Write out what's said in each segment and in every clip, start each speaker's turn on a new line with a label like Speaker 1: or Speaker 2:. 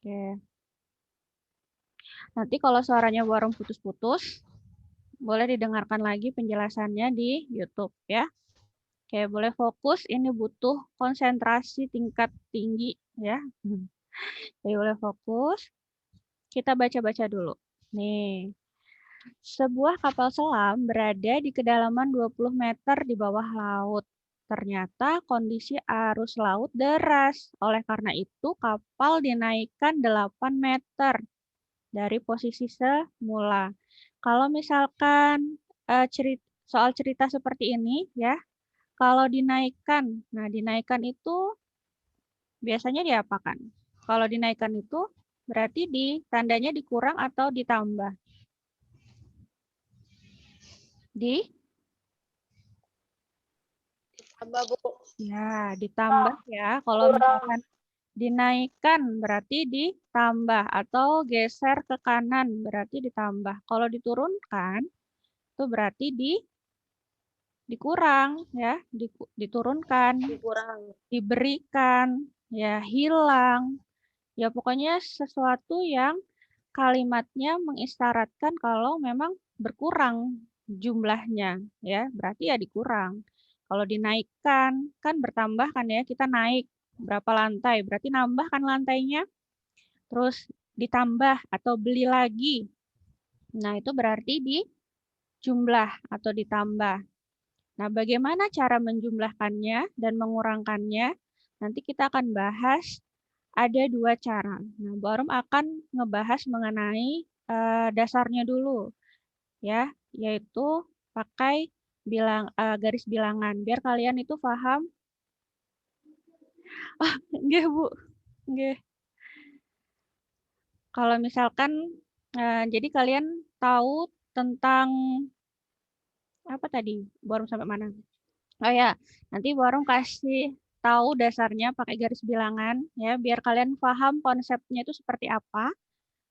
Speaker 1: Oke. Nanti kalau suaranya Warung putus-putus, boleh didengarkan lagi penjelasannya di YouTube ya. Oke, boleh fokus. Ini butuh konsentrasi tingkat tinggi ya. Jadi boleh fokus. Kita baca-baca dulu. Nih. Sebuah kapal selam berada di kedalaman 20 meter di bawah laut. Ternyata kondisi arus laut deras. Oleh karena itu, kapal dinaikkan 8 meter dari posisi semula. Kalau misalkan soal cerita seperti ini ya, kalau dinaikkan, nah dinaikkan itu biasanya diapakan? Kalau dinaikkan itu berarti tandanya dikurang atau ditambah?
Speaker 2: Tambah, Bu.
Speaker 1: Ya, ditambah ya. Kalau
Speaker 2: Kurang.
Speaker 1: misalkan dinaikkan berarti ditambah atau geser ke kanan berarti ditambah. Kalau diturunkan itu berarti dikurang ya, diturunkan,
Speaker 2: Kurang.
Speaker 1: diberikan, ya hilang. Ya pokoknya sesuatu yang kalimatnya mengisyaratkan kalau memang berkurang jumlahnya ya, berarti ya dikurang. Kalau dinaikkan kan bertambah kan ya, kita naik berapa lantai, berarti nambah kan lantainya. Terus ditambah atau beli lagi. Nah, itu berarti dijumlah atau ditambah. Nah, bagaimana cara menjumlahkannya dan mengurangkannya? Nanti kita akan bahas ada 2 cara. Nah, Barum akan ngebahas mengenai dasarnya dulu, ya, yaitu pakai garis bilangan. Biar kalian itu paham. Oh, nggih, Bu. Nggih. Kalau misalkan, jadi kalian tahu tentang apa tadi? Barum sampai mana? Oh ya, nanti Barum kasih tahu dasarnya pakai garis bilangan, ya, biar kalian paham konsepnya itu seperti apa.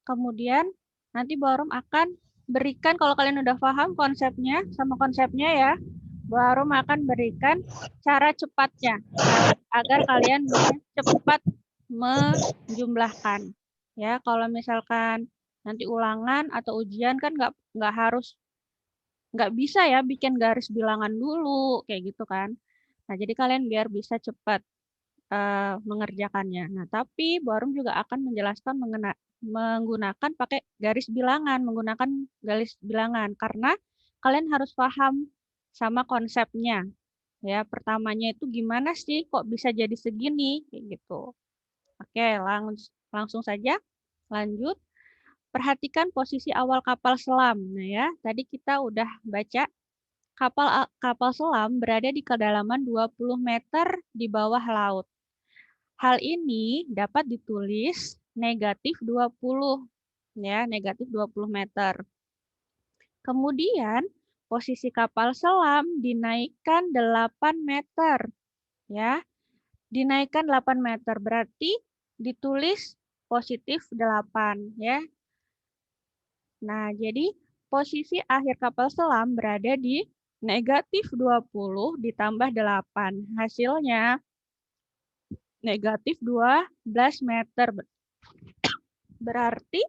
Speaker 1: Kemudian nanti Barum akan berikan kalau kalian udah paham konsepnya ya, Barum akan berikan cara cepatnya agar kalian bisa cepat menjumlahkan. Ya, kalau misalkan nanti ulangan atau ujian kan nggak bisa ya bikin garis bilangan dulu kayak gitu kan. Nah, jadi kalian biar bisa cepat mengerjakannya. Nah, tapi Barum juga akan menjelaskan menggunakan pakai garis bilangan, menggunakan garis bilangan karena kalian harus paham sama konsepnya. Ya, pertamanya itu gimana sih kok bisa jadi segini kayak gitu. Oke, langsung saja lanjut. Perhatikan posisi awal kapal selam. Nah ya, tadi kita udah baca kapal selam berada di kedalaman 20 meter di bawah laut. Hal ini dapat ditulis negatif 20, ya, negatif 20 meter. Kemudian, posisi kapal selam dinaikkan 8 meter, ya. Dinaikkan 8 meter, berarti ditulis positif 8, ya. Nah, jadi posisi akhir kapal selam berada di negatif 20 ditambah 8. Hasilnya negatif 12 meter. Berarti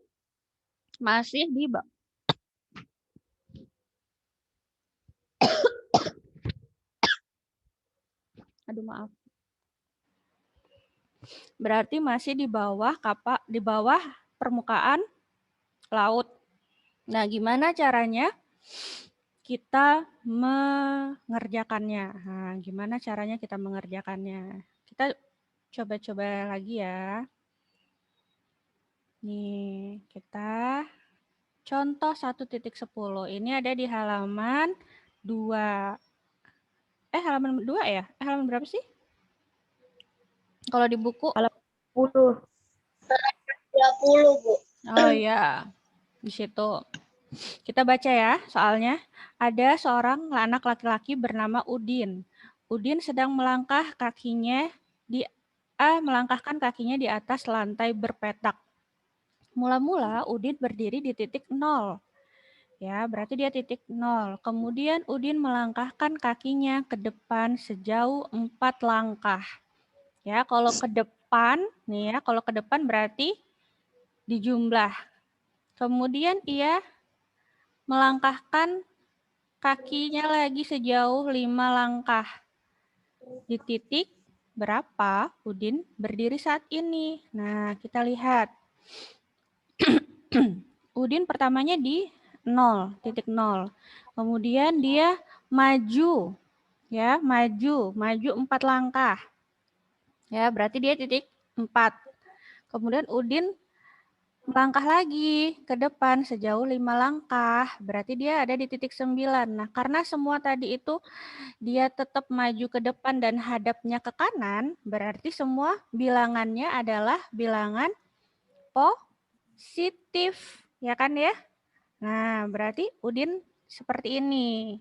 Speaker 1: masih di aduh maaf. Berarti masih di bawah permukaan laut. Nah, gimana caranya kita mengerjakannya? Nah, gimana caranya kita mengerjakannya? Kita coba-coba lagi ya. Nih, kita contoh 1.10. Ini ada di halaman 2. Halaman 2 ya? Halaman berapa sih? Kalau di buku?
Speaker 2: Halaman 10. 30, Bu.
Speaker 1: Oh iya, di situ. Kita baca ya soalnya. Ada seorang anak laki-laki bernama Udin. Udin sedang melangkahkan kakinya di atas lantai berpetak. Mula-mula Udin berdiri di titik 0. Ya, berarti dia titik 0. Kemudian Udin melangkahkan kakinya ke depan sejauh 4 langkah. Ya, kalau ke depan, nih ya, kalau ke depan berarti dijumlah. Kemudian ia melangkahkan kakinya lagi sejauh 5 langkah. Di titik berapa Udin berdiri saat ini? Nah, kita lihat. Udin pertamanya di 0, titik 0. Kemudian dia maju, ya, maju 4 langkah. Ya, berarti dia titik 4. Kemudian Udin melangkah lagi ke depan sejauh 5 langkah, berarti dia ada di titik 9. Nah, karena semua tadi itu dia tetap maju ke depan dan hadapnya ke kanan, berarti semua bilangannya adalah bilangan positif, ya kan ya? Nah, berarti Udin seperti ini.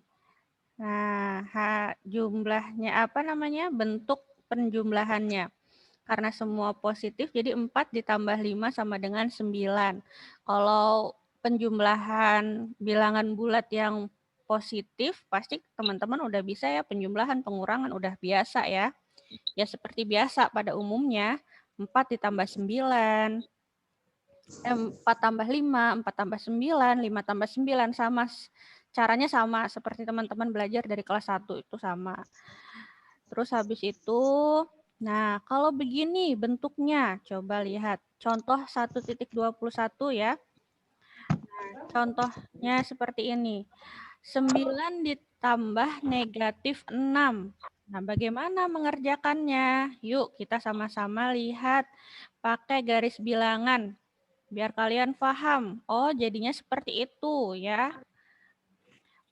Speaker 1: Nah, jumlahnya apa namanya? Bentuk penjumlahannya. Karena semua positif, jadi 4 ditambah 5 sama dengan 9. Kalau penjumlahan bilangan bulat yang positif, pasti teman-teman udah bisa ya, penjumlahan, pengurangan udah biasa ya. Ya seperti biasa pada umumnya, 4 ditambah 9, 4 tambah 5, 4 tambah 9, 5 tambah 9, sama. Caranya sama, seperti teman-teman belajar dari kelas 1 itu sama. Terus habis itu, nah kalau begini bentuknya, coba lihat. Contoh 1.21 ya. Nah, contohnya seperti ini. 9 ditambah negatif 6. Nah, bagaimana mengerjakannya? Yuk kita sama-sama lihat pakai garis bilangan. Biar kalian paham. Oh, jadinya seperti itu ya.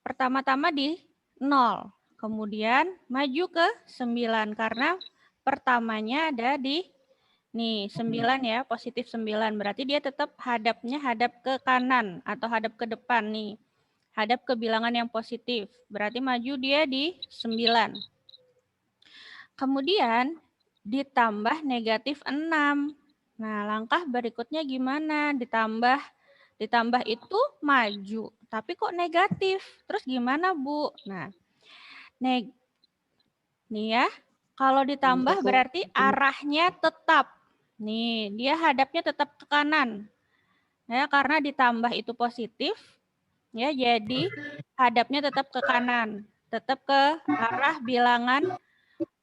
Speaker 1: Pertama-tama di 0. Kemudian maju ke 9 karena pertamanya ada di nih 9 ya, positif 9. Berarti dia tetap hadapnya hadap ke kanan atau hadap ke depan nih. Hadap ke bilangan yang positif. Berarti maju dia di 9. Kemudian ditambah negatif 6. Nah, langkah berikutnya gimana? Ditambah itu maju, tapi kok negatif? Terus gimana, Bu? Nah, nih ya, kalau ditambah berarti arahnya tetap. Nih, dia hadapnya tetap ke kanan. Ya, karena ditambah itu positif, ya, jadi hadapnya tetap ke kanan. Tetap ke arah bilangan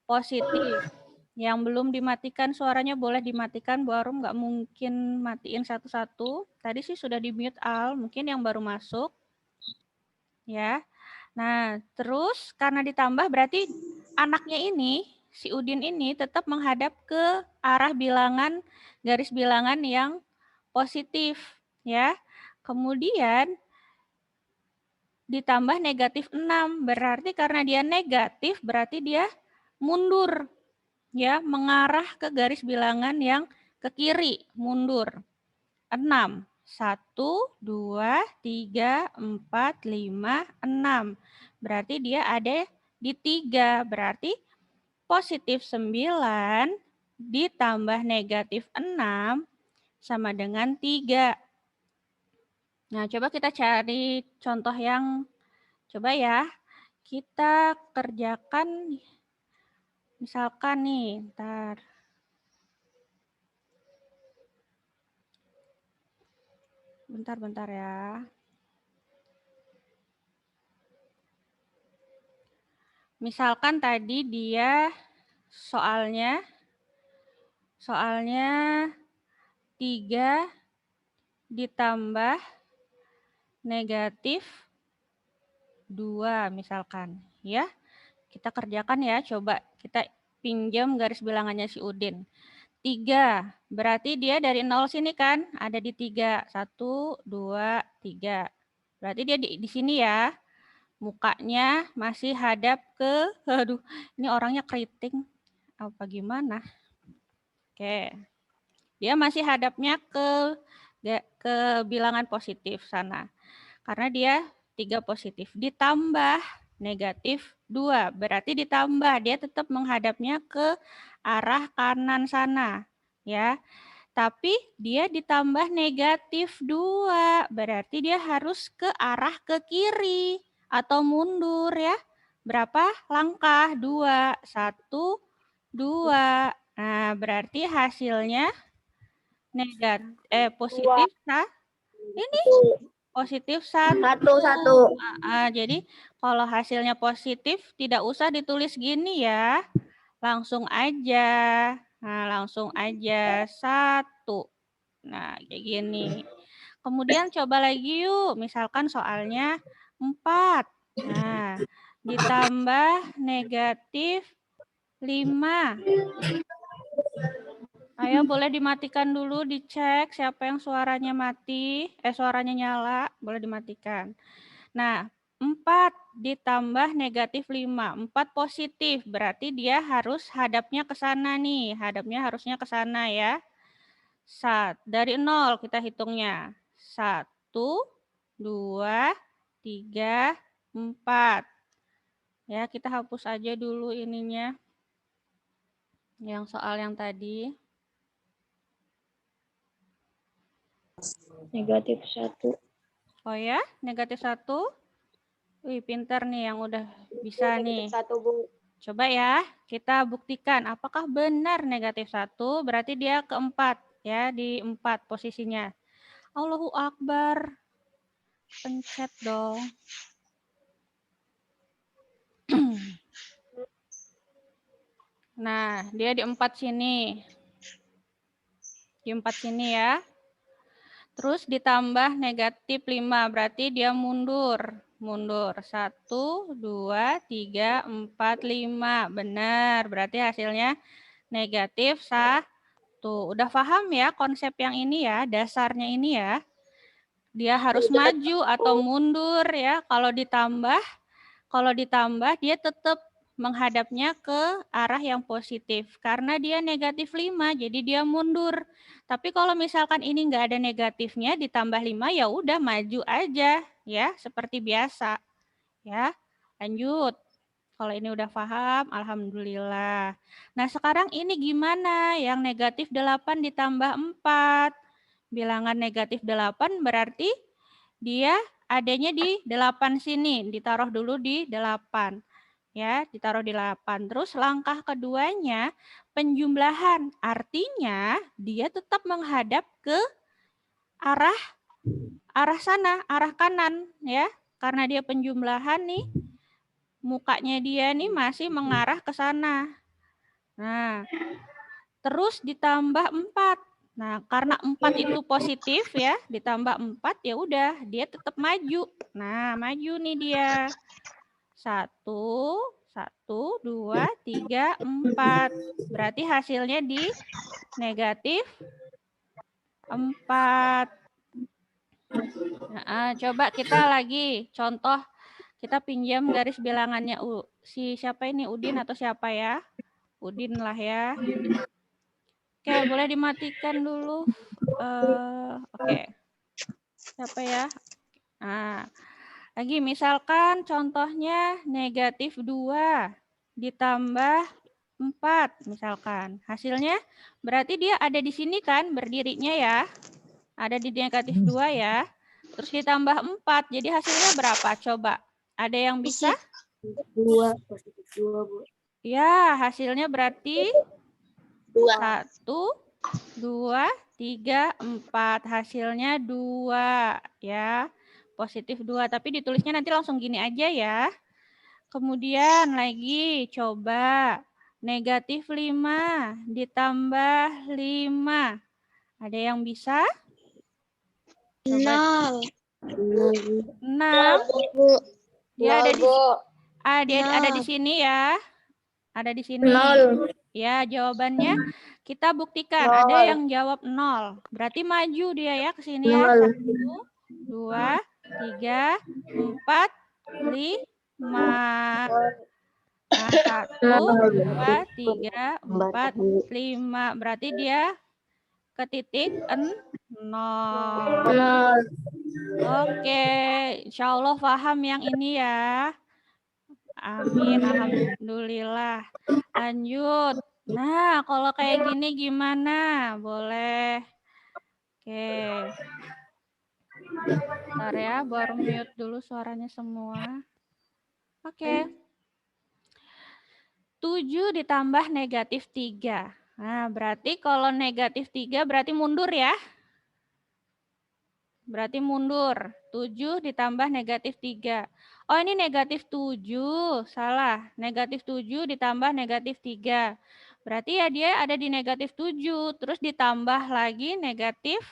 Speaker 1: positif. Yang belum dimatikan suaranya boleh dimatikan, Bu Arum nggak mungkin matiin satu-satu. Tadi sih sudah di-mute Al, mungkin yang baru masuk. Ya. Nah, terus karena ditambah berarti anaknya ini, si Udin ini tetap menghadap ke arah bilangan, garis bilangan yang positif. Ya. Kemudian ditambah negatif 6. Berarti karena dia negatif, berarti dia mundur. Ya, mengarah ke garis bilangan yang ke kiri, mundur. 6. 1, 2, 3, 4, 5, 6. Berarti dia ada di 3. Berarti positif 9 ditambah negatif 6 sama dengan 3. Nah, coba kita cari contoh yang, coba ya, kita kerjakan, misalkan nih, ntar. Bentar ya. Misalkan tadi dia soalnya 3 ditambah negatif 2 misalkan. Ya, kita kerjakan ya, coba kita pinjam garis bilangannya si Udin. 3, berarti dia dari 0 sini kan, ada di 3. 1, 2, 3. Berarti dia di sini ya. Mukanya masih hadap ke, aduh, ini orangnya keriting. Apa gimana? Oke. Dia masih hadapnya ke bilangan positif sana. Karena dia 3 positif. Ditambah negatif 2. Berarti ditambah. Dia tetap menghadapnya ke arah kanan sana. Ya. Tapi dia ditambah negatif 2. Berarti dia harus ke arah ke kiri. Atau mundur ya. Berapa langkah? 2. 1, 2. Nah, berarti hasilnya positif ini positif 1.
Speaker 2: Satu.
Speaker 1: Jadi kalau hasilnya positif tidak usah ditulis gini ya. Langsung aja. Nah, langsung aja 1. Nah, kayak gini. Kemudian coba lagi yuk. Misalkan soalnya 4. Nah, ditambah negatif 5. Ayo boleh dimatikan dulu, dicek siapa yang suaranya mati, suaranya nyala, boleh dimatikan. Nah, 4 ditambah negatif 5, 4 positif, berarti dia harus hadapnya ke sana nih, hadapnya harusnya ke sana ya. Dari 0 kita hitungnya, 1, 2, 3, 4. Ya, kita hapus aja dulu ininya, yang soal yang tadi.
Speaker 2: Negatif 1.
Speaker 1: Oh ya, negatif 1. Wih, pinter nih yang udah bisa nih.
Speaker 2: Negatif 1, Bu.
Speaker 1: Coba ya, kita buktikan apakah benar negatif 1, berarti dia keempat ya, di 4 posisinya. Allahu Akbar. Pencet dong. Nah, dia di 4 sini. Di 4 sini ya. Terus ditambah negatif 5, berarti dia mundur. Mundur. 1, 2, 3, 4, 5. Benar, berarti hasilnya negatif 1. Udah paham ya konsep yang ini ya, dasarnya ini ya. Dia harus maju atau mundur ya. Kalau ditambah dia tetap menghadapnya ke arah yang positif. Karena dia negatif 5, jadi dia mundur. Tapi kalau misalkan ini nggak ada negatifnya, ditambah 5, ya udah maju aja. Ya, seperti biasa. Ya, lanjut. Kalau ini udah paham, alhamdulillah. Nah, sekarang ini gimana? Yang negatif 8 ditambah 4. Bilangan negatif 8 berarti dia adanya di 8 sini. Ditaruh dulu di 8. Ya, ditaruh di 8. Terus langkah keduanya penjumlahan. Artinya dia tetap menghadap ke arah sana, arah kanan ya. Karena dia penjumlahan nih, mukanya dia nih masih mengarah ke sana. Nah, terus ditambah 4. Nah, karena 4 itu positif ya, ditambah 4 ya udah, dia tetap maju. Nah, maju nih dia. 1, 1, 2, 3, 4. Berarti hasilnya di negatif 4. Nah, coba kita lagi contoh, kita pinjam garis bilangannya si siapa ini, Udin atau siapa ya? Udin lah ya. Oke, boleh dimatikan dulu. Oke. Siapa ya? Nah, lagi misalkan contohnya negatif 2 ditambah 4 misalkan. Hasilnya berarti dia ada di sini kan berdirinya ya. Ada di negatif 2 ya. Terus ditambah 4. Jadi hasilnya berapa? Coba. Ada yang bisa?
Speaker 2: 2, positif 2, Bu.
Speaker 1: Ya, hasilnya berarti 1, 2, 3, 4. Hasilnya 2 ya. Positif 2. Tapi ditulisnya nanti langsung gini aja ya. Kemudian lagi coba negatif 5 ditambah 5. Ada yang bisa? Coba. 6. Dia ada di dia ada di sini ya. Ada di sini.
Speaker 2: 0.
Speaker 1: Ya, jawabannya kita buktikan. Ada yang jawab 0. Berarti maju dia ya ke sini ya. 1, 2, 3, 4, 5. Nah, 1, 2, 3, 4, 5. Berarti dia ke titik 0. Oke, insya Allah paham yang ini ya. Amin, alhamdulillah. Lanjut. Nah, kalau kayak gini gimana? Boleh. Oke. Bentar ya, baru mute dulu suaranya semua. Oke. 7 ditambah negatif 3. Nah, berarti kalau negatif 3 berarti mundur ya. Berarti mundur. 7 ditambah negatif 3. Oh, ini negatif 7. Salah. Negatif 7 ditambah negatif 3. Berarti ya dia ada di negatif 7. Terus ditambah lagi negatif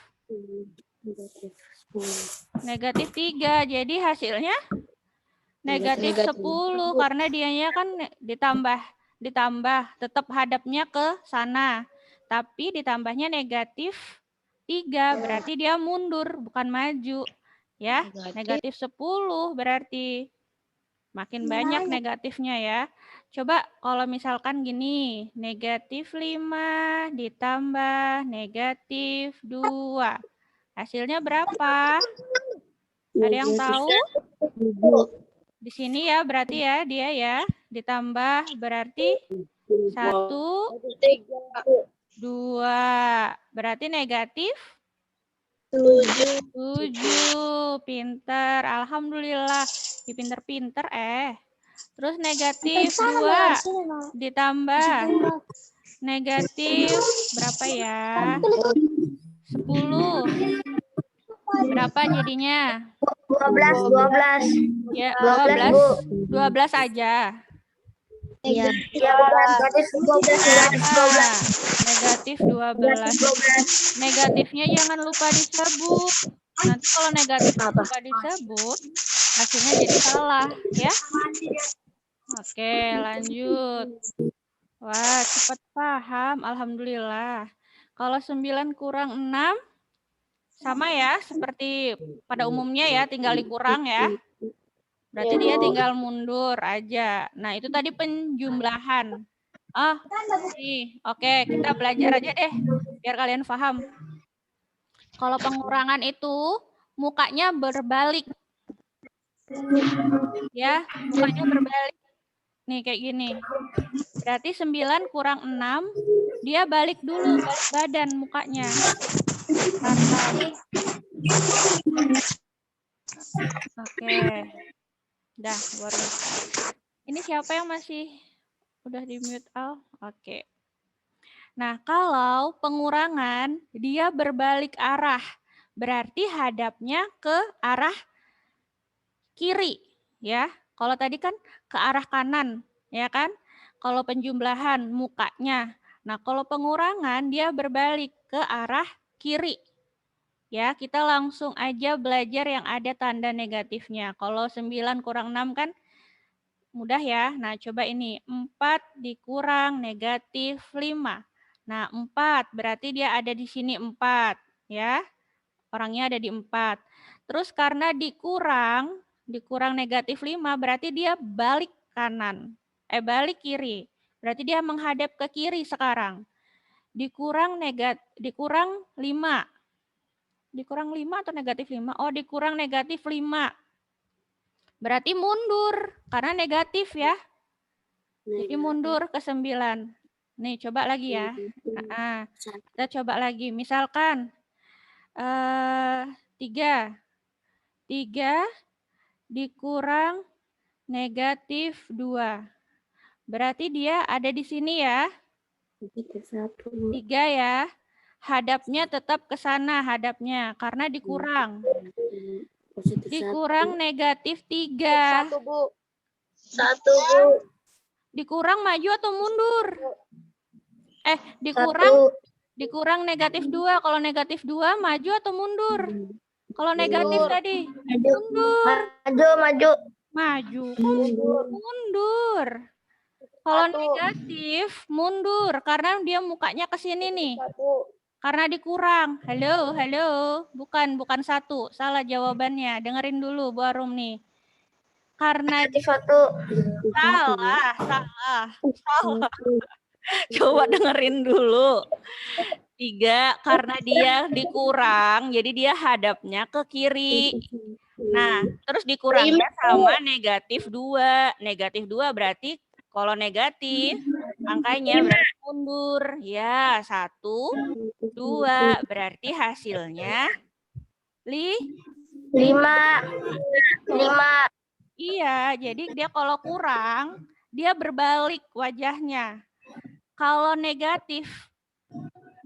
Speaker 1: negatif 3. Jadi hasilnya negatif 10. Karena dianya kan ditambah. Tetap hadapnya ke sana. Tapi ditambahnya negatif 3, berarti dia mundur, bukan maju. Ya, negatif 10 berarti. Makin banyak negatifnya ya. Coba kalau misalkan gini, negatif 5 ditambah negatif 2. Hasilnya berapa? Ada yang tahu? Di sini ya, berarti ya, dia ya. Ditambah berarti 1, 2. Berarti negatif 7. Pinter. Alhamdulillah. Pinter-pinter Terus negatif 2 ditambah negatif berapa ya? 10. Berapa jadinya?
Speaker 2: 12.
Speaker 1: Ya,
Speaker 2: 12,
Speaker 1: 12 aja.
Speaker 2: Iya. Negatif 12.
Speaker 1: Negatif 12. Negatifnya jangan lupa disebut. Nanti kalau negatif lupa disebut, hasilnya jadi salah, ya. Oke, lanjut. Wah, cepat paham. Alhamdulillah. Kalau 9 kurang 6, sama ya, seperti pada umumnya ya, tinggal dikurang ya. Berarti dia tinggal mundur aja. Nah, itu tadi penjumlahan. Nih, oke, kita belajar aja deh, biar kalian paham. Kalau pengurangan itu, mukanya berbalik. Ya, mukanya berbalik. Nih, kayak gini. Berarti 9 kurang 6, dia balik dulu, balik badan mukanya. Oke. Dah, baru. Ini siapa yang masih udah di mute Al? Oke. Nah, kalau pengurangan dia berbalik arah, berarti hadapnya ke arah kiri, ya. Kalau tadi kan ke arah kanan, ya kan? Kalau penjumlahan mukanya. Nah, kalau pengurangan dia berbalik ke arah kiri. Ya, kita langsung aja belajar yang ada tanda negatifnya. Kalau 9 kurang 6 kan mudah ya. Nah, coba ini 4 dikurang negatif 5. Nah, 4 berarti dia ada di sini 4 ya. Orangnya ada di 4. Terus karena dikurang negatif 5 berarti dia balik kanan. Balik kiri. Berarti dia menghadap ke kiri sekarang. Dikurang 5. Dikurang 5 atau negatif 5? Oh, dikurang negatif 5. Berarti mundur karena negatif ya. Jadi mundur ke 9. Nih, coba lagi ya. Kita coba lagi. Misalkan 3. 3 dikurang negatif 2. Berarti dia ada di sini ya. 3 ya. Hadapnya tetap ke sana hadapnya karena dikurang. Dikurang negatif 3.
Speaker 2: 1, Bu. 1, Bu.
Speaker 1: Dikurang maju atau mundur? Dikurang negatif 2. Kalau negatif 2 maju atau mundur? Kalau negatif tadi mundur.
Speaker 2: Maju.
Speaker 1: Maju. Mundur. Kalau negatif mundur karena dia mukanya ke sini nih. Karena dikurang. Halo. Bukan 1. Salah jawabannya. Dengerin dulu Bu Arum nih. Karena salah. Coba dengerin dulu. 3 karena dia dikurang, jadi dia hadapnya ke kiri. Nah, terus dikurangnya sama negatif 2. Negatif 2 berarti kalau negatif angkanya berarti mundur. Ya, 1, 2 berarti hasilnya 5. Iya, jadi dia kalau kurang, dia berbalik wajahnya. Kalau negatif,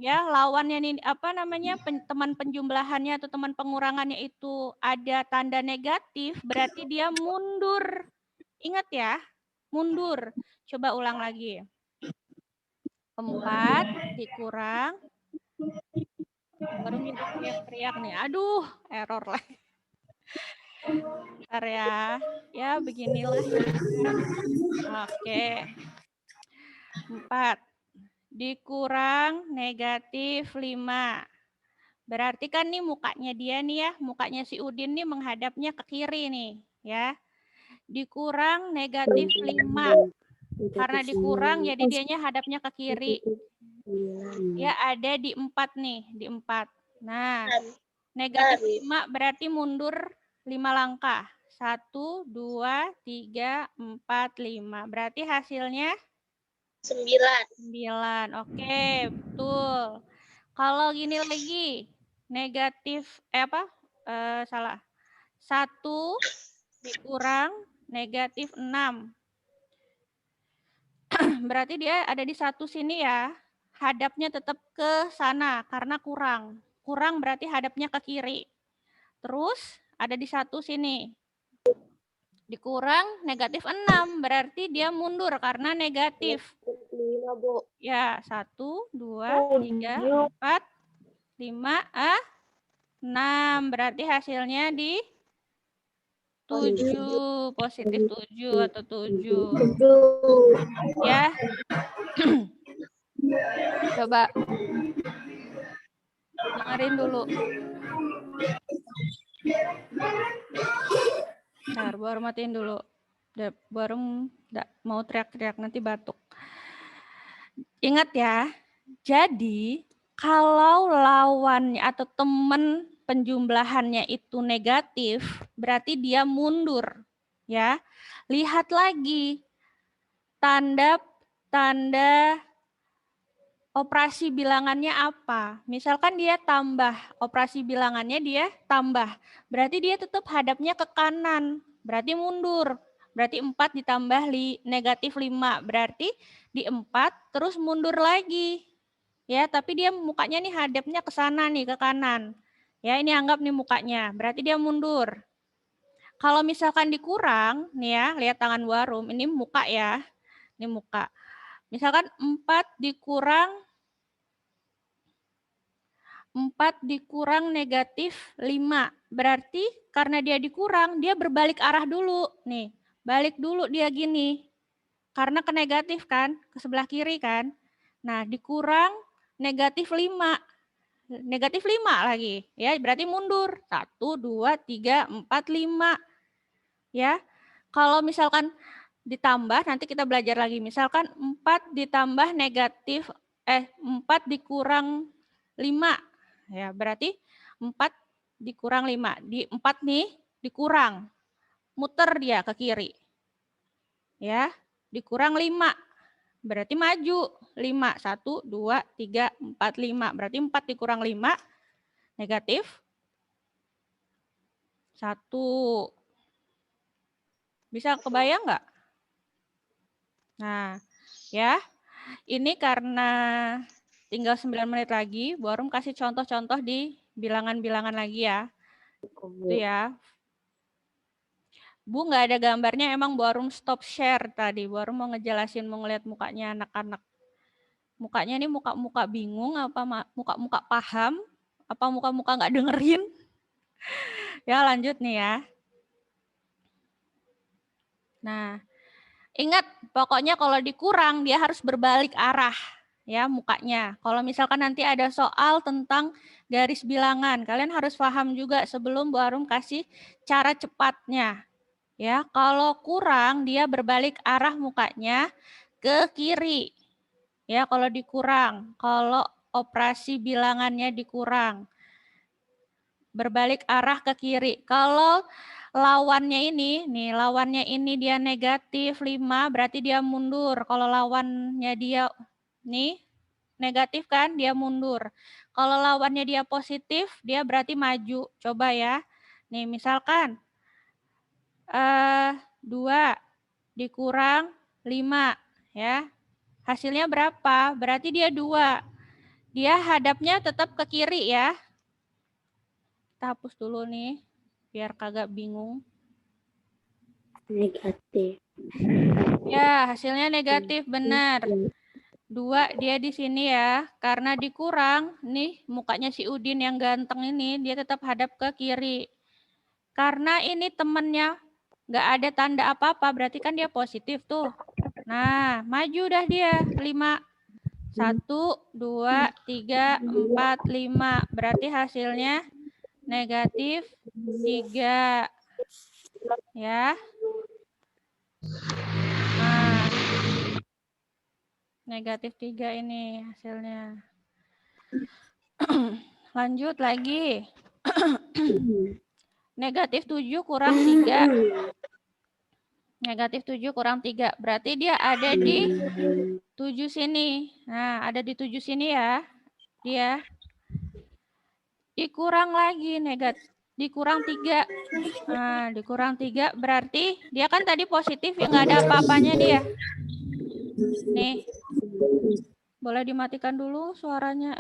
Speaker 1: ya lawannya nih apa namanya teman penjumlahannya atau teman pengurangannya itu ada tanda negatif, berarti dia mundur. Ingat ya, mundur. Coba ulang lagi. 4 dikurang, baru jadi teriak-teriak nih. Aduh, error lagi. Bentar ya. Ya beginilah ya. Oke. 4 dikurang negatif 5. Berarti kan nih mukanya dia nih ya, mukanya si Udin nih menghadapnya ke kiri nih, ya. Dikurang negatif 5. Karena dikurang jadi dianya hadapnya ke kiri. Ya ada di 4 nih, di 4. Nah, negatif 5 berarti mundur 5 langkah. 1, 2, 3, 4, 5. Berarti hasilnya 9. Oke, betul. Kalau gini lagi, negatif salah. 1 dikurang negatif 6. Berarti dia ada di 1 sini ya. Hadapnya tetap ke sana karena kurang. Kurang berarti hadapnya ke kiri. Terus ada di 1 sini. Dikurang negatif 6. Berarti dia mundur karena negatif. Ya, 1, 2, 3, 4, 5, 6. Berarti hasilnya di 7. Positif 7 atau 7. Ya. Coba dengerin dulu. Bentar, baru matiin dulu. Baru nggak mau teriak-teriak nanti batuk. Ingat ya, jadi kalau lawannya atau teman penjumlahannya itu negatif, berarti dia mundur. Ya, lihat lagi tanda operasi bilangannya apa. Misalkan dia tambah, operasi bilangannya dia tambah. Berarti dia tetap hadapnya ke kanan, berarti mundur. Berarti 4 ditambah negatif 5, berarti di 4 terus mundur lagi. Ya, tapi dia mukanya nih hadapnya ke sana nih, ke kanan. Ya, ini anggap nih mukanya, berarti dia mundur. Kalau misalkan dikurang, nih ya, lihat tangan Warum, ini muka ya. Ini muka. Misalkan 4 dikurang negatif 5. Berarti karena dia dikurang, dia berbalik arah dulu. Nih, balik dulu dia gini. Karena ke negatif kan, ke sebelah kiri kan. Nah, dikurang negatif 5. Negatif 5 lagi. Ya, berarti mundur. 1, 2, 3, 4, 5. Ya, kalau misalkan ditambah, nanti kita belajar lagi. Misalkan 4 ditambah negatif, 4 dikurang 5. Ya, berarti 4 dikurang 5. Di 4 nih dikurang. Muter dia ke kiri. Ya, dikurang 5. Berarti maju. 5. 1, 2, 3, 4, 5. Berarti 4 dikurang 5. Negatif 1. Bisa kebayang nggak? Nah, ya. Ini karena tinggal 9 menit lagi, Bu Arum kasih contoh-contoh di bilangan-bilangan lagi ya. Itu ya. Bu nggak ada gambarnya, emang Bu Arum stop share tadi. Bu Arum mau ngejelasin, mau ngeliat mukanya anak-anak. Mukanya ini muka-muka bingung, apa muka-muka paham, apa muka-muka nggak dengerin. Ya lanjut nih ya. Nah, ingat pokoknya kalau dikurang dia harus berbalik arah. Ya mukanya. Kalau misalkan nanti ada soal tentang garis bilangan, kalian harus paham juga sebelum Bu Arum kasih cara cepatnya. Ya, kalau kurang dia berbalik arah mukanya ke kiri. Ya, kalau dikurang, kalau operasi bilangannya dikurang, berbalik arah ke kiri. Kalau lawannya ini dia negatif 5, berarti dia mundur. Kalau lawannya dia nih negatif kan, dia mundur. Kalau lawannya dia positif, dia berarti maju. Coba ya. Nih, misalkan 2 dikurang 5 ya. Hasilnya berapa? Berarti dia 2. dia hadapnya tetap ke kiri ya. Kita hapus dulu nih, biar kagak bingung.
Speaker 2: Negatif.
Speaker 1: Ya, hasilnya negatif, benar. 2 dia di sini ya, karena dikurang, nih mukanya si Udin yang ganteng ini, dia tetap hadap ke kiri. Karena ini temennya nggak ada tanda apa-apa, berarti kan dia positif tuh. Nah, maju dah dia, 5. 1, 2, 3, 4, 5. Berarti hasilnya negatif 3. Ya. Nah, negatif 3 ini hasilnya. Lanjut lagi. Negatif 7 kurang 3. Negatif 7 kurang 3. Berarti dia ada di 7 sini. Nah, ada di 7 sini ya. Dia. Dikurang lagi dikurang 3. Nah, dikurang 3 berarti dia kan tadi positif ya, nggak ada apa-apanya dia. Nih. Boleh dimatikan dulu suaranya.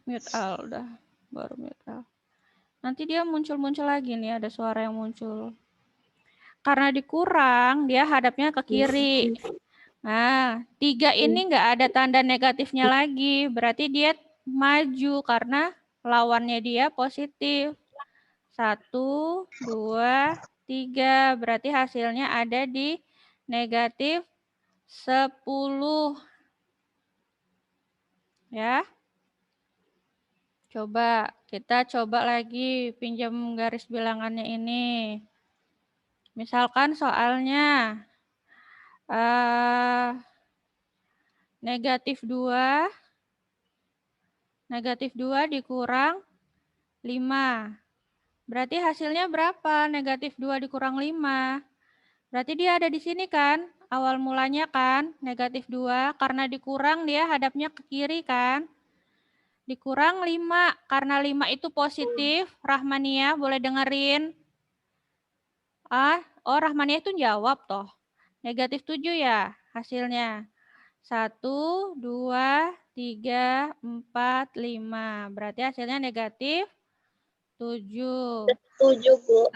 Speaker 1: Mute all udah. Baru mute all. Nanti dia muncul-muncul lagi nih, ada suara yang muncul. Karena dikurang, dia hadapnya ke kiri. Nah, 3 ini nggak ada tanda negatifnya lagi. Berarti dia maju karena lawannya dia positif. 1, 2, 3. Berarti hasilnya ada di negatif 10. Ya. Kita coba lagi pinjam garis bilangannya ini. Misalkan soalnya negatif 2 dikurang 5. Berarti hasilnya berapa? Negatif 2 dikurang 5. Berarti dia ada di sini kan? Awal mulanya kan? Negatif 2. Karena dikurang dia hadapnya ke kiri kan? Dikurang 5. Karena 5 itu positif. Rahmania boleh dengerin. Rahmania itu jawab toh. Negatif 7 ya hasilnya. 1, 2, 3, 4, 5. Berarti hasilnya negatif 7.
Speaker 2: 7, Bu.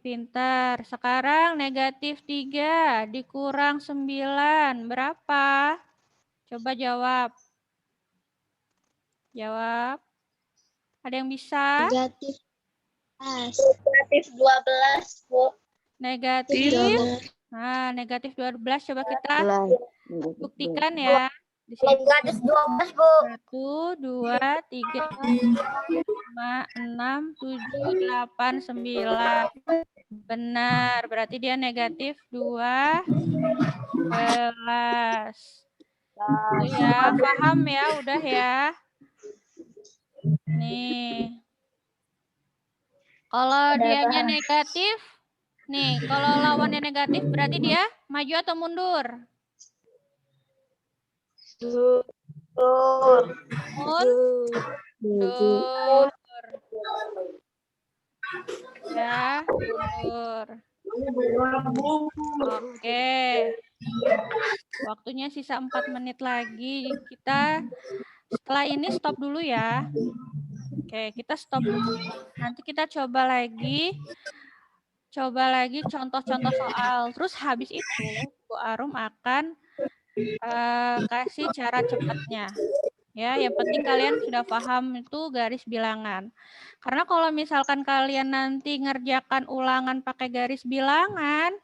Speaker 1: Pintar. Sekarang negatif 3 dikurang 9. Berapa? Coba jawab. Jawab. Ada yang bisa?
Speaker 2: Negatif 12, Bu.
Speaker 1: Negatif. Nah, negatif 12. Coba kita buktikan ya. Di sini.
Speaker 2: Negatif 12, Bu.
Speaker 1: 1, 2, 3, 5, 6, 7, 8, 9. Benar, berarti dia negatif 12. Itu ya, paham ya, udah ya. Nih. Kalau dianya negatif, nih, kalau lawannya negatif berarti dia maju atau mundur? Mundur. Ya, mundur. Oke. Waktunya sisa 4 menit lagi. Kita setelah ini stop dulu ya. Oke, kita stop dulu. Nanti kita coba lagi contoh-contoh soal. Terus habis itu Bu Arum akan kasih cara cepatnya. Ya, yang penting kalian sudah paham itu garis bilangan. Karena kalau misalkan kalian nanti ngerjakan ulangan pakai garis bilangan,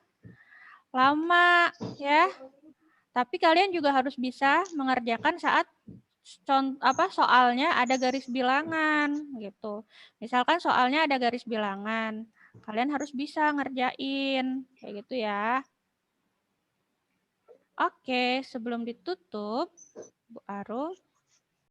Speaker 1: lama ya. Tapi kalian juga harus bisa mengerjakan saat soalnya ada garis bilangan gitu. Misalkan soalnya ada garis bilangan, kalian harus bisa ngerjain kayak gitu ya. Oke, sebelum ditutup, Bu Arum